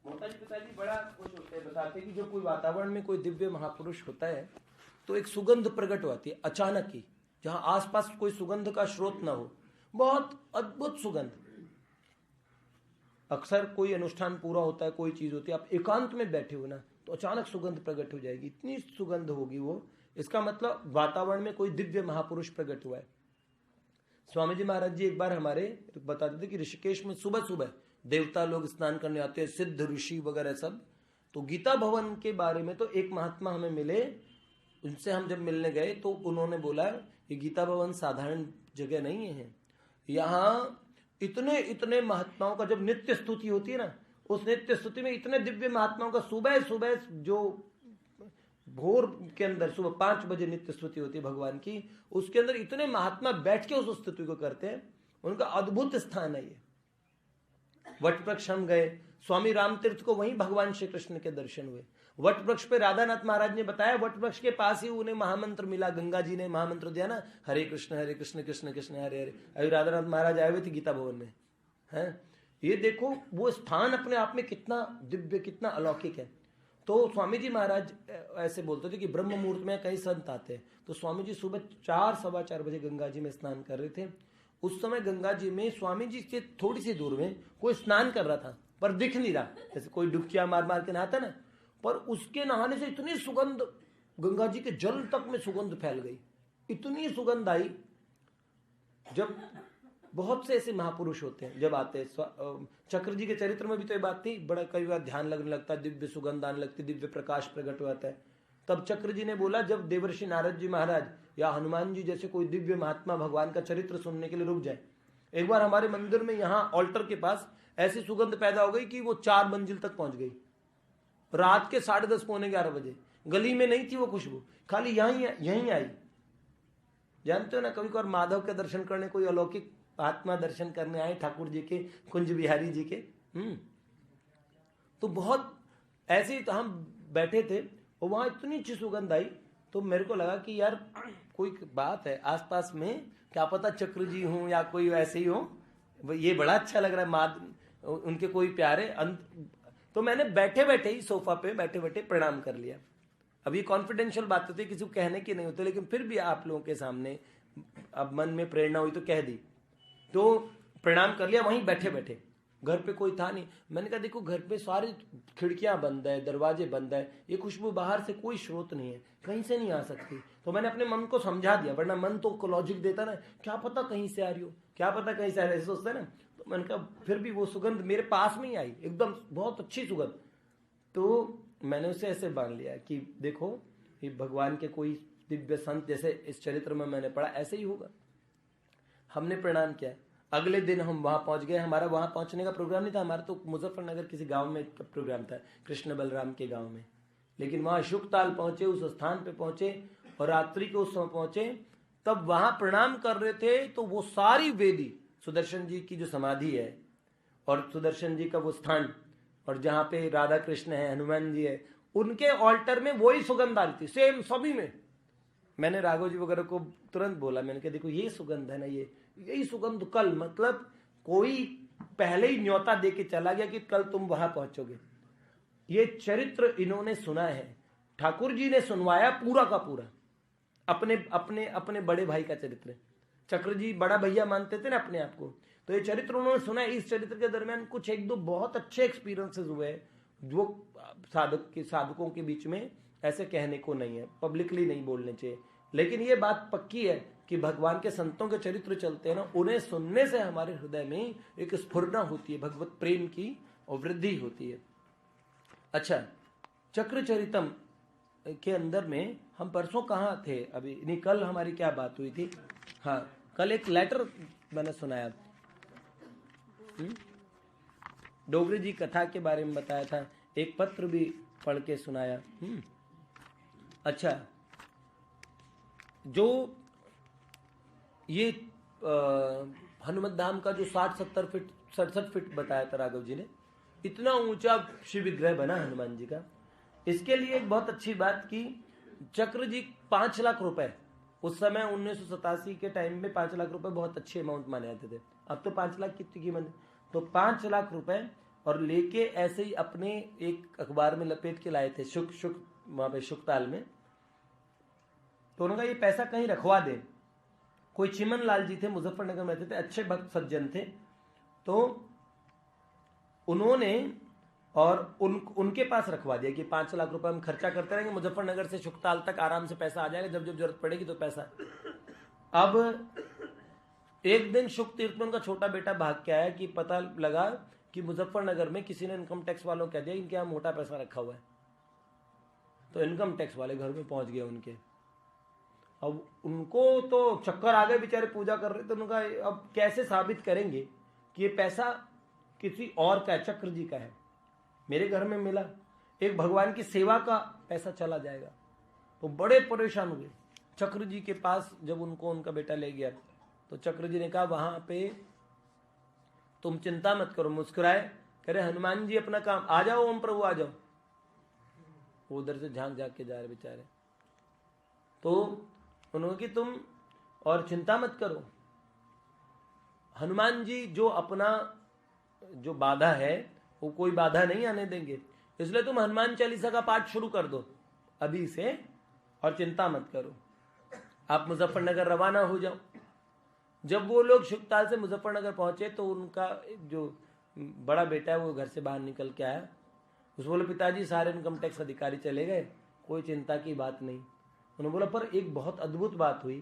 मोता जी पिताजी बड़ा खुश होते हैं, बताते हैं कि जब कोई वातावरण में कोई दिव्य महापुरुष होता है तो एक सुगंध प्रकट होती है अचानक ही, जहां आसपास कोई सुगंध का स्रोत ना हो, बहुत अद्भुत सुगंध। अक्सर कोई अनुष्ठान पूरा होता है, कोई चीज होती है, आप एकांत में बैठे हो ना तो अचानक सुगंध प्रकट हो जाएगी, इतनी सुगंध होगी वो, इसका मतलब वातावरण में कोई दिव्य महापुरुष प्रकट हुआ है। स्वामी जी महाराज जी एक बार हमारे बताते थे कि ऋषिकेश में सुबह सुबह देवता लोग स्नान करने आते हैं, सिद्ध ऋषि वगैरह सब। तो गीता भवन के बारे में तो एक महात्मा हमें मिले, उनसे हम जब मिलने गए तो उन्होंने बोला ये गीता भवन साधारण जगह नहीं है, यहाँ इतने इतने महात्माओं का जब नित्य स्तुति होती है ना, उस नित्य स्तुति में इतने दिव्य महात्माओं का सुबह सुबह जो भोर के अंदर सुबह 5 बजे नित्य स्तुति होती है भगवान की, उसके अंदर इतने महात्मा बैठ के उस स्तुति को करते हैं, उनका अद्भुत स्थान है ये। वट वृक्ष हम गए, स्वामी राम तीर्थ को वहीं भगवान श्री कृष्ण के दर्शन हुए। वट वृक्ष पे राधानाथ महाराज ने बताया, वट वृक्ष के पास ही उन्हें महामंत्र मिला, गंगा जी ने महामंत्र दिया ना, हरे कृष्ण कृष्ण कृष्ण हरे हरे। अभी राधानाथ महाराज आए हुए थे गीता भवन में, है ये देखो वो स्थान अपने आप में कितना दिव्य, कितना अलौकिक है। तो स्वामी जी महाराज ऐसे बोलते थे कि ब्रह्म मुहूर्त में कई संत आते हैं, तो स्वामी जी सुबह 4 सवा 4 बजे गंगा जी में स्नान कर रहे थे। उस समय गंगा जी में स्वामी जी से थोड़ी सी दूर में कोई स्नान कर रहा था, पर दिख नहीं रहा, जैसे कोई डुबकियां मार मार के नहाता ना, पर उसके नहाने से इतनी सुगंध, गंगा जी के जल तक में सुगंध फैल गई, इतनी सुगंध आई। जब बहुत से ऐसे महापुरुष होते हैं जब आते हैं, चक्र जी के चरित्र में भी तो ये बात थी, बड़ा कई बार ध्यान लगने लगता है, दिव्य सुगंध आने लगती, दिव्य प्रकाश प्रकट हो जाता है। तब चक्र जी ने बोला जब देवर्षि नारद जी महाराज या हनुमान जी जैसे कोई दिव्य महात्मा भगवान का चरित्र सुनने के लिए रुक जाए। एक बार हमारे मंदिर में यहाँ ऑल्टर के पास ऐसी सुगंध पैदा हो गई कि वो 4 मंजिल तक पहुंच गई, रात के 10:30 पौने 11 बजे। गली में नहीं थी वो खुशबू, खाली यहीं आई। जानते हो ना, कभी कभार माधव के दर्शन करने कोई अलौकिक आत्मा दर्शन करने आए, ठाकुर जी के, कुंज बिहारी जी के, तो बहुत ऐसे ही हम बैठे थे और वहां इतनी अच्छी सुगंध आई, तो मेरे को लगा कि यार कोई बात है आसपास में, क्या पता चक्र जी हूं या कोई ऐसे ही हो, ये बड़ा अच्छा लग रहा है, उनके कोई प्यारे तो मैंने बैठे बैठे ही सोफा पे बैठे बैठे प्रणाम कर लिया। अब ये कॉन्फिडेंशियल बात होती है, किसी को कहने की नहीं होती, लेकिन फिर भी आप लोगों के सामने अब मन में प्रेरणा हुई तो कह दी। तो प्रणाम कर लिया वहीं बैठे बैठे, घर पे कोई था नहीं। मैंने कहा देखो घर पे सारी खिड़कियां बंद है, दरवाजे बंद है, ये खुशबू बाहर से कोई स्रोत नहीं है, कहीं से नहीं आ सकती। तो मैंने अपने मन को समझा दिया, वरना मन तो लॉजिक देता ना, क्या पता कहीं से आ रही हो, क्या पता कहीं से आ रही, ऐसे सोचते ना। तो मैंने कहा फिर भी वो सुगंध मेरे पास में ही आई, एकदम बहुत अच्छी सुगंध। तो मैंने उसे ऐसे बांध लिया कि देखो ये भगवान के कोई दिव्य संत जैसे इस चरित्र में मैंने पढ़ा, ऐसे ही होगा। हमने प्रणाम किया, अगले दिन हम वहां पहुंच गए। हमारा वहां पहुंचने का प्रोग्राम नहीं था, हमारा तो मुजफ्फरनगर किसी गांव में प्रोग्राम था, कृष्ण बलराम के गांव में। लेकिन वहां शुकताल पहुंचे, उस स्थान पे पहुंचे और रात्रि को उस समय पहुंचे। तब वहां प्रणाम कर रहे थे तो वो सारी वेदी, सुदर्शन जी की जो समाधि है और सुदर्शन जी का वो स्थान, और जहां पे राधा कृष्ण है, हनुमान जी है, उनके ऑल्टर में वही सुगंध आ रही थी, सेम सभी में। मैंने राघव जी वगैरह को तुरंत बोला, मैंने कहा देखो ये सुगंध है ना, यही सुगंध कल, मतलब कोई पहले ही न्योता दे के चला गया कि कल तुम वहां पहुंचोगे। ये चरित्र इन्होंने सुना है, ठाकुर जी ने सुनवाया पूरा का पूरा, अपने अपने अपने बड़े भाई का चरित्र। चक्र जी बड़ा भैया मानते थे ना अपने आप को, तो ये चरित्र उन्होंने सुना है। इस चरित्र के दरमियान कुछ 1-2 बहुत अच्छे एक्सपीरियंसेस हुए जो साधकों के बीच में ऐसे कहने को नहीं है, पब्लिकली नहीं बोलने चाहिए। लेकिन ये बात पक्की है कि भगवान के संतों के चरित्र चलते हैं ना, उन्हें सुनने से हमारे हृदय में एक स्फुरना होती है, भगवत प्रेम की और वृद्धि होती है। अच्छा, चक्रचरितम के अंदर में हम परसों कहाँ थे, अभी नहीं कल हमारी क्या बात हुई थी, हाँ कल एक लेटर मैंने सुनाया, डोगरी जी कथा के बारे में बताया था, एक पत्र भी पढ़ के सुनाया। अच्छा, जो ये हनुमत धाम का जो 60-70 फीट 67 फीट बताया था राघव जी ने, इतना ऊंचा शिव विग्रह बना हनुमान जी का। इसके लिए एक बहुत अच्छी बात की, चक्र जी 5 लाख रुपए, उस समय 1987 के टाइम में 5 लाख रुपए बहुत अच्छे अमाउंट माने जाते थे। अब तो 5 लाख कितनी कीमत है, तो 5 लाख रुपए और लेके ऐसे ही अपने एक अखबार में लपेट के लाए थे शुक वहां पे शुकताल में। तो उन्होंने कहा ये पैसा कहीं रखवा दे। कोई चिमन लाल जी थे, मुजफ्फरनगर में रहते थे, अच्छे भक्त सज्जन थे। तो उन्होंने और उनके पास रखवा दिया कि 5 लाख रुपए हम खर्चा करते रहेंगे, मुजफ्फरनगर से शुकताल तक आराम से पैसा आ जाएगा, जब जब जरूरत पड़ेगी तो पैसा। अब एक दिन शुक तीर्थ में उनका छोटा बेटा भाग के आया कि पता लगा कि मुजफ्फरनगर में किसी ने इनकम टैक्स वालों को कह दिया इनके यहाँ मोटा पैसा रखा हुआ है। तो इनकम टैक्स वाले घर में पहुंच गए उनके। अब उनको तो चक्कर आ गए, बेचारे पूजा कर रहे थे। उनका अब कैसे साबित करेंगे कि ये पैसा किसी और का है, चक्र जी का है, मेरे घर में मिला, एक भगवान की सेवा का पैसा चला जाएगा। तो बड़े परेशान हुए। चक्र जी के पास जब उनको उनका बेटा ले गया तो चक्र जी ने कहा वहां पे तुम चिंता मत करो। मुस्कुराए, कह रहे हनुमान जी अपना काम, आ जाओ ओम प्रभु आ जाओ। वो उधर से झांक झांक के जा रहे बेचारे। तो उन्होंने कि तुम और चिंता मत करो, हनुमान जी जो अपना जो बाधा है वो कोई बाधा नहीं आने देंगे, इसलिए तुम हनुमान चालीसा का पाठ शुरू कर दो अभी से और चिंता मत करो। आप मुजफ्फरनगर रवाना हो जाओ। जब वो लोग शुकताल से मुजफ्फरनगर पहुंचे तो उनका जो बड़ा बेटा है वो घर से बाहर निकल के आया। उस बोले पिताजी सारे इनकम टैक्स अधिकारी चले गए, कोई चिंता की बात नहीं। उन्होंने बोला पर एक बहुत अद्भुत बात हुई।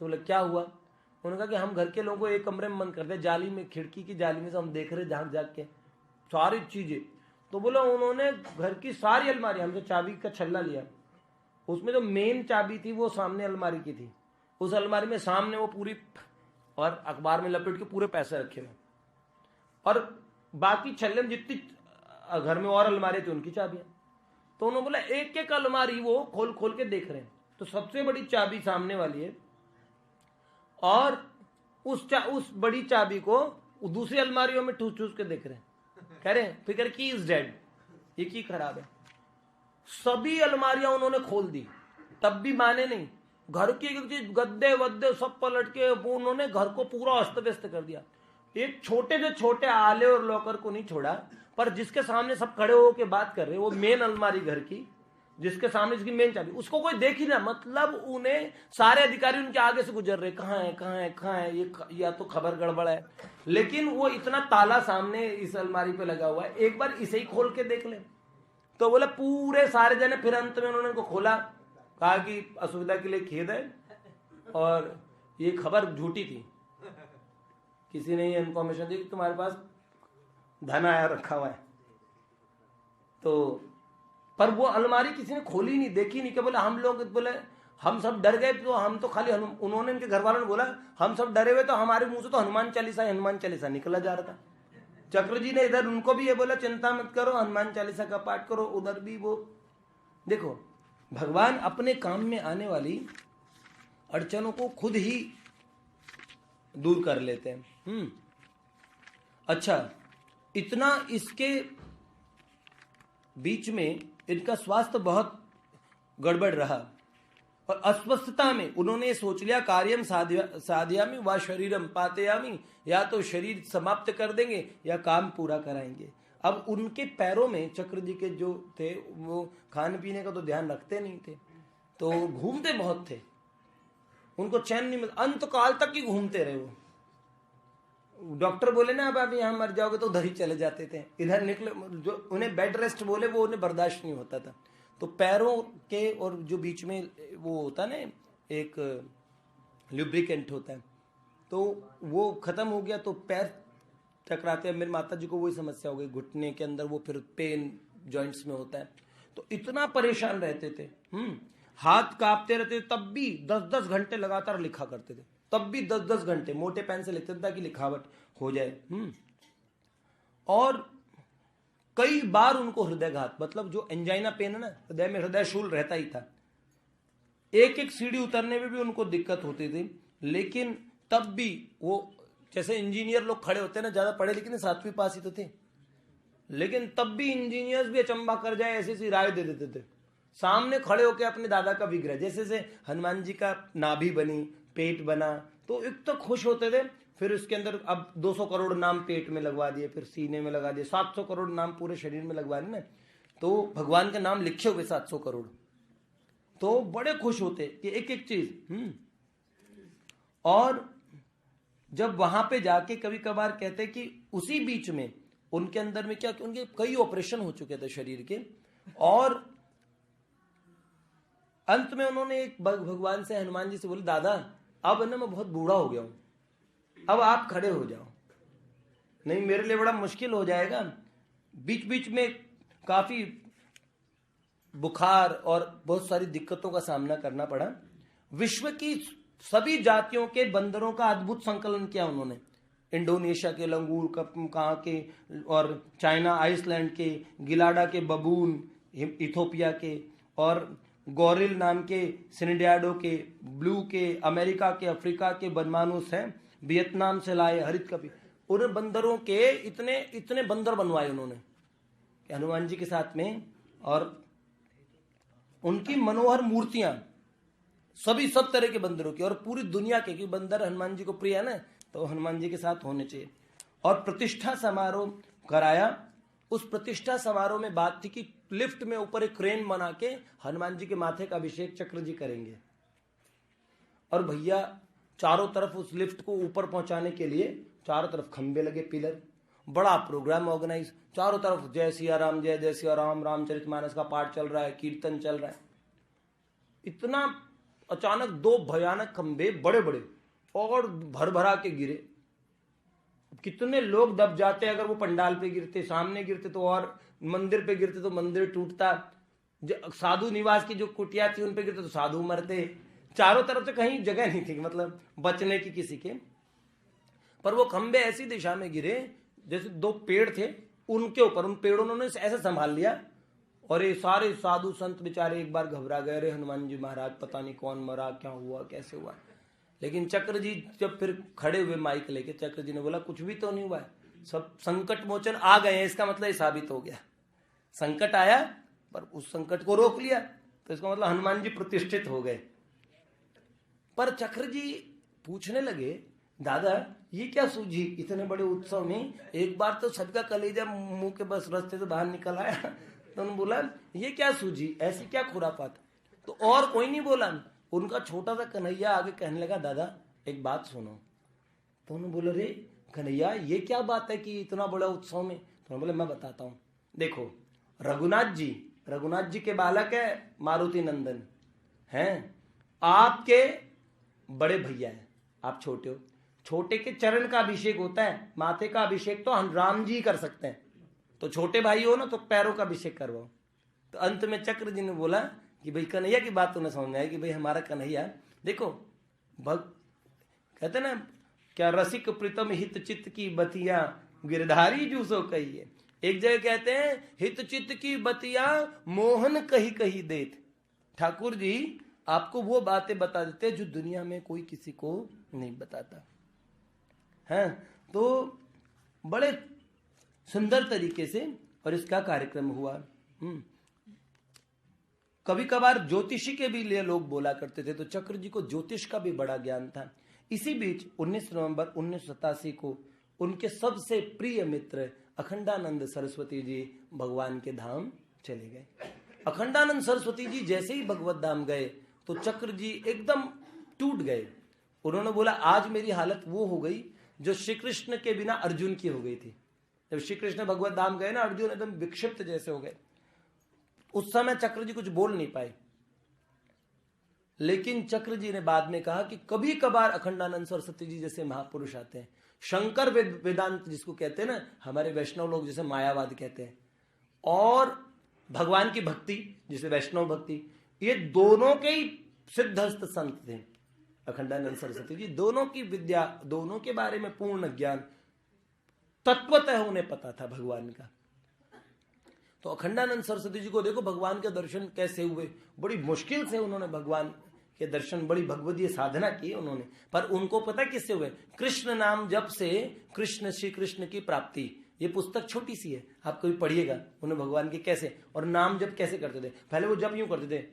तो बोला क्या हुआ? उन्होंने कहा कि हम घर के लोगों को एक कमरे में बंद कर दे, जाली में, खिड़की की जाली में से हम देख रहे झांक झांक के सारी चीजें। तो बोला उन्होंने घर की सारी अलमारी, हमसे चाबी का छल्ला लिया, उसमें जो मेन चाबी थी वो सामने अलमारी की थी, उस अलमारी में सामने वो पूरी और अखबार में लपेट के पूरे पैसे रखे हुए, और बाकी छल्ले में जितनी घर में और अलमारी थी उनकी चाबियां। तो उन्होंने बोला एक एक अलमारी वो खोल खोल के देख रहे हैं। तो सबसे बड़ी चाबी सामने वाली है और उस बड़ी चाबी को दूसरी अलमारियों में ठूस ठूस के देख रहे हैं। कह रहे हैं फिगर की इज डेड, ये की खराब है। सभी अलमारियां उन्होंने खोल दी, तब भी माने नहीं। घर की एक चीज, गद्दे वद्दे सब पलट के उन्होंने घर को पूरा अस्त व्यस्त कर दिया। एक छोटे से छोटे आले और लॉकर को नहीं छोड़ा, पर जिसके सामने सब खड़े होकर बात कर रहे, वो मेन अलमारी घर की जिसके सामने जिसकी मेन चाबी, उसको कोई देख ही ना। मतलब उन्हें सारे अधिकारी उनके आगे से गुजर रहे, कहाँ है कहाँ है कहाँ है, ये या तो खबर गड़बड़ है। लेकिन वो इतना ताला सामने इस अलमारी पे लगा हुआ है, एक बार इसे ही खोल के देख ले। तो बोले पूरे सारे जने, फिर अंत में उन्होंने उनको खोला, कहा कि असुविधा के लिए खेद है और ये खबर झूठी थी, किसी ने ये इन्फॉर्मेशन दी कि तुम्हारे पास धन आया रखा हुआ है। तो पर वो अलमारी किसी ने खोली नहीं, देखी नहीं। क्या बोले हम लोग, बोले हम सब डर गए, तो हम तो खाली उन्होंने इनके घर वालों ने बोला हम सब डरे हुए, तो हमारे मुंह से तो हनुमान चालीसा निकला जा रहा था। चक्र जी ने इधर उनको भी ये बोला चिंता मत करो, हनुमान चालीसा का पाठ करो। उधर भी वो देखो, भगवान अपने काम में आने वाली अड़चनों को खुद ही दूर कर लेते हैं। अच्छा, इतना इसके बीच में इनका स्वास्थ्य बहुत गड़बड़ रहा और अस्वस्थता में उन्होंने सोच लिया कार्यम साधयामी व शरीरम पातयामी, या तो शरीर समाप्त कर देंगे या काम पूरा कराएंगे। अब उनके पैरों में चक्र जी के जो थे वो खाने पीने का तो ध्यान रखते नहीं थे, तो घूमते बहुत थे, उनको चैन नहीं मिलता, अंत काल तक ही घूमते रहे वो। डॉक्टर बोले ना अब आप यहाँ मर जाओगे, तो उधर ही चले जाते थे। इधर निकले, जो उन्हें बेड रेस्ट बोले वो उन्हें बर्दाश्त नहीं होता था। तो पैरों के और जो बीच में वो होता है ना, एक लुब्रिकेंट होता है, तो वो खत्म हो गया तो पैर टकराते हैं। मेरी माता जी को वही समस्या हो गई, घुटने के अंदर वो फिर पेन जॉइंट्स में होता है। तो इतना परेशान रहते थे, हाथ कांपते रहते, तब भी 10-10 घंटे लगातार लिखा करते थे, तब भी 10-10 घंटे मोटे पेन से लिखते थे ताकि लिखावट हो जाए। और कई बार उनको हृदयघात, मतलब जो एंजाइना पेन है ना, हृदय में हृदय शूल रहता ही था। एक एक सीढ़ी उतरने में भी उनको दिक्कत होती थी, लेकिन तब भी वो, जैसे इंजीनियर लोग खड़े होते हैं ना, ज्यादा पढ़े लिखे 7वीं पास ही तो थे, लेकिन तब भी इंजीनियर्स भी अचंबा कर जाए ऐसी ऐसी राय दे देते थे। सामने खड़े होकर अपने दादा का विग्रह, जैसे हनुमान जी का नाभि बनी, पेट बना, तो एक तो खुश होते थे। फिर उसके अंदर अब 200 करोड़ नाम पेट में लगवा दिए, फिर सीने में लगा दिए, 700 करोड़ नाम पूरे शरीर में लगवा दिए ना, तो भगवान के नाम लिखे हुए 700 करोड़, तो बड़े खुश होते कि एक एक चीज। और जब वहां पे जाके कभी कभार कहते कि उसी बीच में उनके अंदर में क्या, उनके कई ऑपरेशन हो चुके थे शरीर के, और अंत में उन्होंने एक भगवान से, हनुमान जी से बोले, दादा अब ना मैं बहुत बूढ़ा हो गया हूं, अब आप खड़े हो जाओ, नहीं मेरे लिए बड़ा मुश्किल हो जाएगा। बीच बीच में काफी बुखार और बहुत सारी दिक्कतों का सामना करना पड़ा। विश्व की सभी जातियों के बंदरों का अद्भुत संकलन किया उन्होंने, इंडोनेशिया के लंगूर कहाँ के, और चाइना आइसलैंड के, गिलाडा के बबून इथोपिया के, और गौरिल नाम के सिनिडियाडो के, ब्लू के, अमेरिका के, अफ्रीका के बनमानुस हैं, वियतनाम से लाए हरित कपि, उन बंदरों के इतने इतने बंदर बनवाए उन्होंने हनुमान जी के साथ में, और उनकी मनोहर मूर्तियां सभी सब तरह के बंदरों की और पूरी दुनिया के, क्योंकि बंदर हनुमान जी को प्रिय है ना, तो हनुमान जी के साथ होने चाहिए। और प्रतिष्ठा समारोह कराया। उस प्रतिष्ठा समारोह में बात थी कि लिफ्ट में ऊपर एक क्रेन बना के हनुमान जी के माथे का अभिषेक चक्र जी करेंगे, और भैया चारों तरफ उस लिफ्ट को ऊपर पहुंचाने के लिए चारों तरफ खंबे लगे, पिलर, बड़ा प्रोग्राम ऑर्गेनाइज, चारों तरफ जय सिया राम, जय जय सिया राम, रामचरितमानस का पाठ चल रहा है, कीर्तन चल रहा है। इतना अचानक दो भयानक खंबे बड़े बड़े और भर भरा के गिरे। कितने लोग दब जाते, अगर वो पंडाल पे गिरते, सामने गिरते तो, और मंदिर पे गिरते तो मंदिर टूटता, साधु निवास की जो कुटिया थी उन पे गिरते तो साधु मरते, चारों तरफ से कहीं जगह नहीं थी मतलब बचने की किसी के। पर वो खंबे ऐसी दिशा में गिरे जैसे दो पेड़ थे उनके ऊपर, उन पेड़ों ने ऐसे संभाल लिया, और ये सारे साधु संत बेचारे एक बार घबरा गए, अरे हनुमान जी महाराज पता नहीं कौन मरा, क्या हुआ, कैसे हुआ। लेकिन चक्र जी जब फिर खड़े हुए माइक लेके, चक्र जी ने बोला कुछ भी तो नहीं हुआ है, सब संकट मोचन आ गए हैं, इसका मतलब ये साबित हो गया, संकट आया पर उस संकट को रोक लिया, तो इसका मतलब हनुमान जी प्रतिष्ठित हो गए। पर चक्र जी पूछने लगे, दादा ये क्या सूझी इतने बड़े उत्सव में, एक बार तो सबका कलेजा मुंह के बस रास्ते से बाहर निकल आया। तो उन्होंने बोला ये क्या सूझी, ऐसी क्या खुरापात। तो और कोई नहीं बोला, उनका छोटा सा कन्हैया आगे कहने लगा, दादा एक बात सुनो। तो उन्होंने बोला, रे कन्हैया ये क्या बात है कि इतना बड़ा उत्सव में। तो उन्होंने बोला मैं बताता हूँ, देखो रघुनाथ जी के बालक है मारुति नंदन हैं, आपके बड़े भैया हैं, आप छोटे हो, छोटे के चरण का अभिषेक होता है, माथे का अभिषेक तो हम राम जी कर सकते हैं, तो छोटे भाई हो ना तो पैरों का अभिषेक करवाओ। तो अंत में चक्र जी ने बोला कि भाई कन्हैया की बात तो न समझ में आई कि भाई हमारा कन्हैया देखो कहते ना क्या, रसिक प्रीतम हित चित्त की बतिया गिरधारी जूसो कहिए। एक जगह कहते हैं हित चित्त की बतिया मोहन कही कही देत। ठाकुर जी आपको वो बातें बता देते जो दुनिया में कोई किसी को नहीं बताता है। तो बड़े सुंदर तरीके से और इसका कार्यक्रम हुआ। कभी कभार ज्योतिषी के भी लिए लोग बोला करते थे, तो चक्र जी को ज्योतिष का भी बड़ा ज्ञान था। इसी बीच 19 नवंबर 1987 को उनके सबसे प्रिय मित्र अखंडानंद सरस्वती जी भगवान के धाम चले गए। अखंडानंद सरस्वती जी जैसे ही भगवत धाम गए तो चक्र जी एकदम टूट गए। उन्होंने बोला आज मेरी हालत वो हो गई जो श्री कृष्ण के बिना अर्जुन की हो गई थी। जब श्री कृष्ण भगवत धाम गए ना, अर्जुन एकदम विक्षिप्त जैसे हो गए। उस समय चक्र जी कुछ बोल नहीं पाए, लेकिन चक्र जी ने बाद में कहा कि कभी कभार अखंडानंद सरस्वती जी जैसे महापुरुष आते हैं, शंकर वेदांत जिसको कहते हैं ना, हमारे वैष्णव लोग जैसे मायावाद कहते हैं, और भगवान की भक्ति जिसे वैष्णव भक्ति, ये दोनों के ही सिद्धहस्त संत थे। अखंडानंद सरस्वती जी दोनों की विद्या, दोनों के बारे में पूर्ण ज्ञान, तत्वतः उन्हें पता था भगवान का। तो अखंडानंद सरस्वती जी को देखो भगवान के दर्शन कैसे हुए, बड़ी मुश्किल से उन्होंने भगवान के दर्शन, बड़ी भगवदीय साधना की उन्होंने, पर उनको पता किससे हुए, कृष्ण नाम जप से कृष्ण श्री कृष्ण की प्राप्ति। ये पुस्तक छोटी सी है, आप कभी पढ़िएगा उन्हें भगवान के कैसे और नाम जप कैसे करते थे। पहले वो जप यूं करते थे,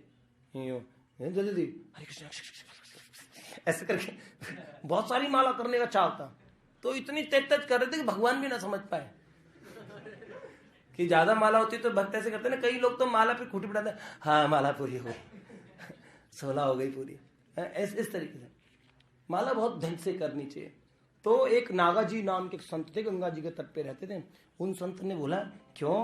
जल्दी हरे कृष्ण ऐसे करके बहुत सारी माला करने का चाव था, तो इतनी तेज तेज कर रहे थे कि भगवान भी ना समझ पाए कि ज्यादा माला होती तो भक्त ऐसे करते ना, कई लोग तो माला पे खूंटी पढ़ाते, हाँ माला पूरी हो गई 16 हो गई पूरी, इस तरीके से माला बहुत ढंग से करनी चाहिए। तो एक नागा जी नाम के संत थे, गंगा जी के तट पे रहते थे। उन संत ने बोला, क्यों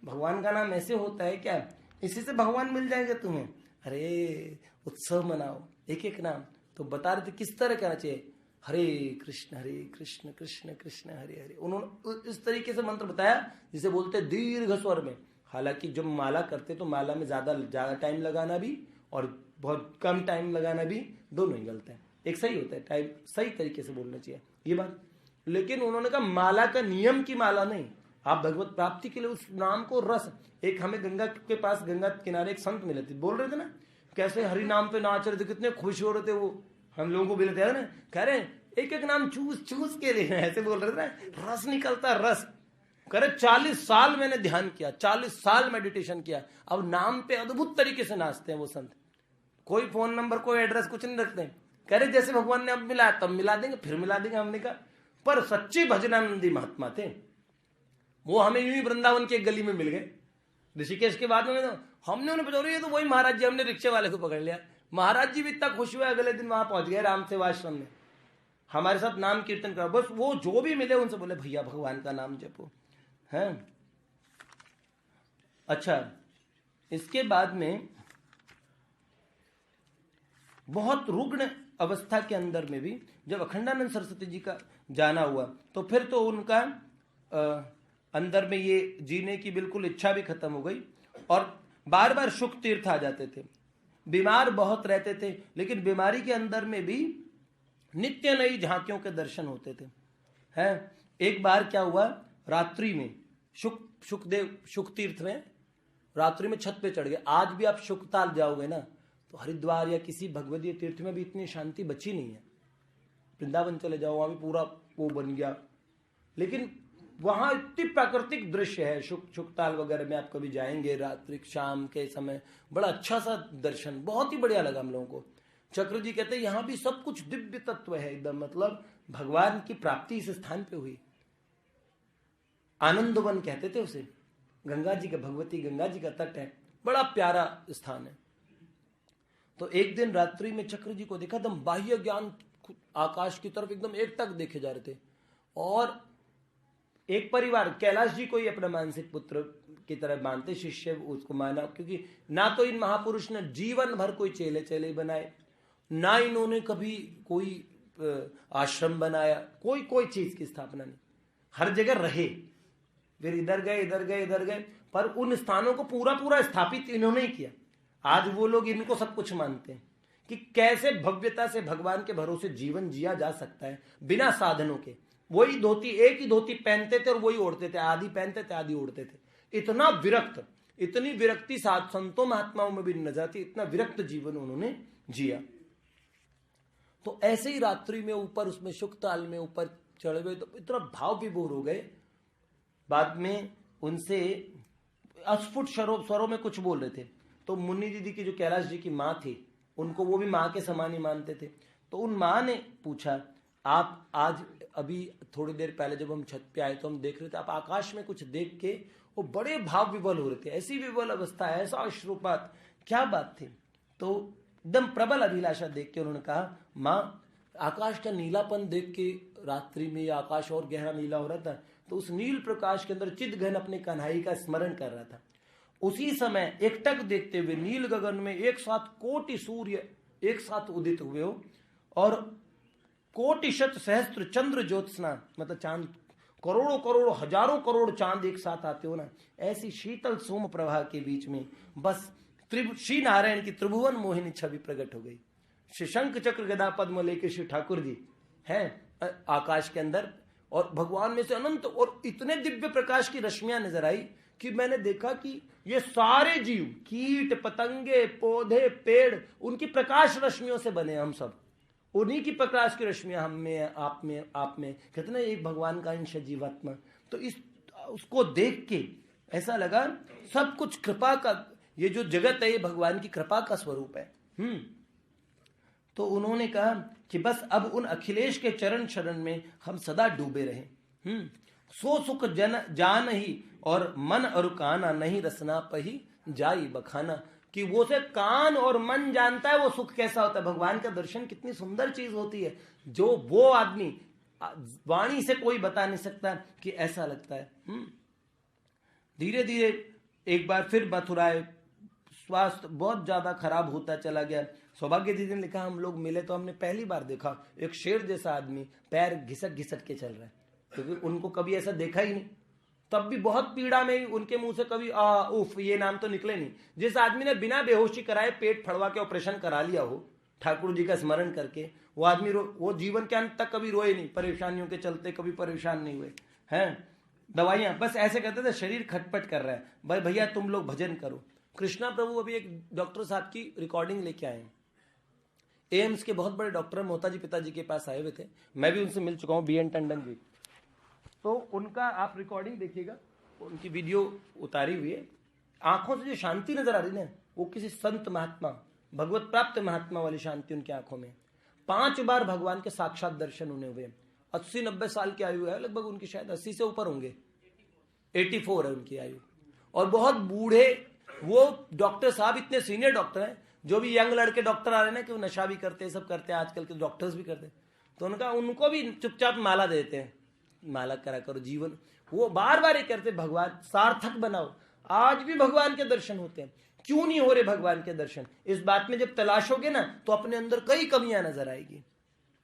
भगवान का नाम ऐसे होता है क्या, इसी से भगवान मिल जाएगा तुम्हें? अरे उत्सव मनाओ, एक एक नाम। तो बता रहे थे किस तरह करना चाहिए, हरे कृष्ण कृष्ण कृष्ण हरे हरे। उन्होंने इस तरीके से मंत्र बताया जिसे बोलते दीर्घ स्वर में। हालांकि जब माला करते तो माला में ज्यादा टाइम लगाना भी और बहुत कम टाइम लगाना भी दोनों ही गलत है। एक सही होता है, टाइम सही तरीके से बोलना चाहिए ये बात। लेकिन उन्होंने कहा माला का नियम की माला नहीं, आप भगवत प्राप्ति के लिए उस नाम को रस। एक हमें गंगा के पास, गंगा किनारे एक संत मिले थे, बोल रहे थे ना कैसे हरि नाम पे नाच रहे थे, कितने खुश हो रहे थे वो, हम लोगों को भी लेते हैं ना, कह रहे एक एक नाम चूस चूस के रहे, ऐसे बोल रहे थे ना, रस निकलता रस। कह रहे 40 साल मैंने ध्यान किया, 40 साल मेडिटेशन किया, अब नाम पे अद्भुत तरीके से नाचते हैं वो संत। कोई फोन नंबर कोई एड्रेस कुछ नहीं रखते, कह रहे जैसे भगवान ने अब मिलाया तब मिला देंगे, फिर मिला देंगे। हमने कहा पर सच्चे भजनानंदी महात्मा थे वो, हमें यूं ही वृंदावन की एक गली में मिल गए ऋषिकेश के बाद में। तो हमने उन्हें बता रही है तो वही महाराज जी, हमने रिक्शे वाले को पकड़ लिया। महाराज जी भी इतना खुश हुए, अगले दिन वहां पहुंच गए राम सेवाश्रम में, हमारे साथ नाम कीर्तन करा। बस वो जो भी मिले उनसे बोले भैया भगवान का नाम जपो है। अच्छा, इसके बाद में बहुत रुग्ण अवस्था के अंदर में भी जब अखंडानंद सरस्वती जी का जाना हुआ तो फिर तो उनका अंदर में ये जीने की बिल्कुल इच्छा भी खत्म हो गई और बार बार शुक तीर्थ आ जाते थे। बीमार बहुत रहते थे, लेकिन बीमारी के अंदर में भी नित्य नई झांकियों के दर्शन होते थे। हैं, एक बार क्या हुआ, रात्रि में शुक तीर्थ में रात्रि में छत पे चढ़ गए। आज भी आप शुकताल जाओगे ना तो हरिद्वार या किसी भगवदीय तीर्थ में भी इतनी शांति बची नहीं है। वृंदावन चले जाओ, वहां भी पूरा वो बन गया, लेकिन वहां इतनी प्राकृतिक दृश्य है। शुकताल वगैरह में आप कभी जाएंगे रात्रि शाम के समय, बड़ा अच्छा सा दर्शन, बहुत ही बढ़िया लगा हम लोगों को। चक्र जी कहते हैं यहाँ भी सब कुछ दिव्य तत्व है एकदम, मतलब भगवान की प्राप्ति इस स्थान पे हुई। आनंदवन कहते थे उसे, गंगा जी का, भगवती गंगा जी का तट है, बड़ा प्यारा स्थान है। तो एक दिन रात्रि में चक्र जी को देखा, एकदम बाह्य ज्ञान आकाश की तरफ एकदम एकटक देखे जा रहे थे। और एक परिवार कैलाश जी को ही अपना मानसिक पुत्र की तरह मानते, शिष्य उसको माना, क्योंकि ना तो इन महापुरुष ने जीवन भर कोई चेले चेले बनाए, ना इन्होंने कभी कोई आश्रम बनाया, कोई चीज की स्थापना नहीं, हर जगह रहे, फिर इधर गए इधर गए इधर गए, पर उन स्थानों को पूरा स्थापित इन्होंने ही किया। आज वो लोग इनको सब कुछ मानते हैं कि कैसे भव्यता से भगवान के भरोसे जीवन जिया जा सकता है बिना साधनों के। वही धोती, एक ही धोती पहनते थे और वही ओढ़ते थे, आधी पहनते थे आधी ओढ़ते थे। इतना विरक्त, इतनी विरक्ति साध संतों महात्माओं में भी न जाती, इतना विरक्त जीवन उन्होंने जिया। तो ऐसे ही रात्रि में ऊपर उसमें शुकताल में ऊपर चढ़े हुए तो इतना भाव विभोर हो गए। बाद में उनसे अस्फुट स्वरों में कुछ बोल रहे थे। तो मुन्नी दीदी की जो कैलाश जी की माँ थी, उनको वो भी माँ के समान ही मानते थे। तो उन माँ ने पूछा, आप आज अभी थोड़ी देर पहले जब हम छत पे आए तो हम देख रहे थे, आप आकाश में कुछ देख के वो बड़े भाव विवल हो रहे थे, ऐसी विवल अवस्था, ऐसा अश्रुपात, क्या बात थी? तो एकदम प्रबल अभिलाषा देख के उन्होंने कहा, माँ आकाश का नीलापन देख के रात्रि में आकाश और गहरा नीला हो रहा था, तो उस नील प्रकाश के अंदर चिदघन अपने कन्हई का स्मरण कर रहा था। उसी समय एकटक देखते हुए नील गगन में एक साथ कोटि सूर्य एक साथ उदित हुए हो और कोटि शत सहस्त्र चंद्र ज्योत्सना, मतलब चांद, करोड़ों हजारों करोड़ चांद एक साथ आते हो ना, ऐसी शीतल सोम प्रभा के बीच में बस श्री नारायण की त्रिभुवन मोहिनी छवि प्रकट हो गई। श्री शंख चक्र गदा पद्म लेके श्री ठाकुर जी हैं आकाश के अंदर, और भगवान में से अनंत और इतने दिव्य प्रकाश की रश्मियां नजर आई कि मैंने देखा कि ये सारे जीव, कीट पतंगे पौधे पेड़, उनकी प्रकाश रश्मियों से बने, हम सब उन्हीं की प्रकाश की रश्मियां हम में आप में कहते ना, एक भगवान का अंश जीवात्मा। तो उसको देख के ऐसा लगा सब कुछ कृपा का, ये जो जगत है ये भगवान की कृपा का स्वरूप है। तो उन्होंने कहा कि बस अब उन अखिलेश के चरण शरण में हम सदा डूबे रहे। सो सुख जन जान ही और मन और काना, नहीं रसना पही जाई बखाना। कि वो से कान और मन जानता है वो सुख कैसा होता है। भगवान का दर्शन कितनी सुंदर चीज होती है, जो वो आदमी वाणी से कोई बता नहीं सकता कि ऐसा लगता है। धीरे धीरे एक बार फिर मथुराए स्वास्थ्य बहुत ज्यादा खराब होता चला गया। सौभाग्य दीदी ने लिखा, हम लोग मिले तो हमने पहली बार देखा एक शेर जैसा आदमी पैर घिसट घिसट के चल रहा है, क्योंकि उनको कभी ऐसा देखा ही नहीं। तब भी बहुत पीड़ा में उनके मुंह से कभी उफ ये नाम तो निकले नहीं। जिस आदमी ने बिना बेहोशी कराए पेट फड़वा के ऑपरेशन करा लिया हो ठाकुर जी का स्मरण करके, वो आदमी वो जीवन के अंत तक कभी रोए नहीं, परेशानियों के चलते कभी परेशान नहीं हुए हैं। दवाइयां बस ऐसे कहते थे, शरीर खटपट कर रहा है, भाई भैया तुम लोग भजन करो। कृष्णा प्रभु अभी एक डॉक्टर साहब की रिकॉर्डिंग लेके आए, एम्स के बहुत बड़े डॉक्टर मोहता जी पिताजी के पास आए हुए थे, मैं भी उनसे मिल चुका हूँ, BN टंडन जी। तो उनका आप रिकॉर्डिंग देखिएगा, उनकी वीडियो उतारी हुई है। आंखों से जो शांति नजर आ रही ना, वो किसी संत महात्मा भगवत प्राप्त महात्मा वाली शांति उनकी आंखों में। 5 बार भगवान के साक्षात दर्शन उन्हें हुए। 80-90 साल की आयु है लगभग उनकी, शायद 80 से ऊपर होंगे, 84 है उनकी आयु। और बहुत बूढ़े वो डॉक्टर साहब, इतने सीनियर डॉक्टर हैं। जो भी यंग लड़के डॉक्टर आ रहे हैं ना कि वो नशा भी करते हैं, सब करते हैं, आजकल के डॉक्टर्स भी करते हैं, तो उनको भी चुपचाप माला देते हैं, माला करा करो जीवन। वो बार बार ये करते, भगवान सार्थक बनाओ। आज भी भगवान के दर्शन होते हैं, क्यों नहीं हो रहे भगवान के दर्शन? इस बात में जब तलाशोगे ना तो अपने अंदर कई कमियां नजर आएगी।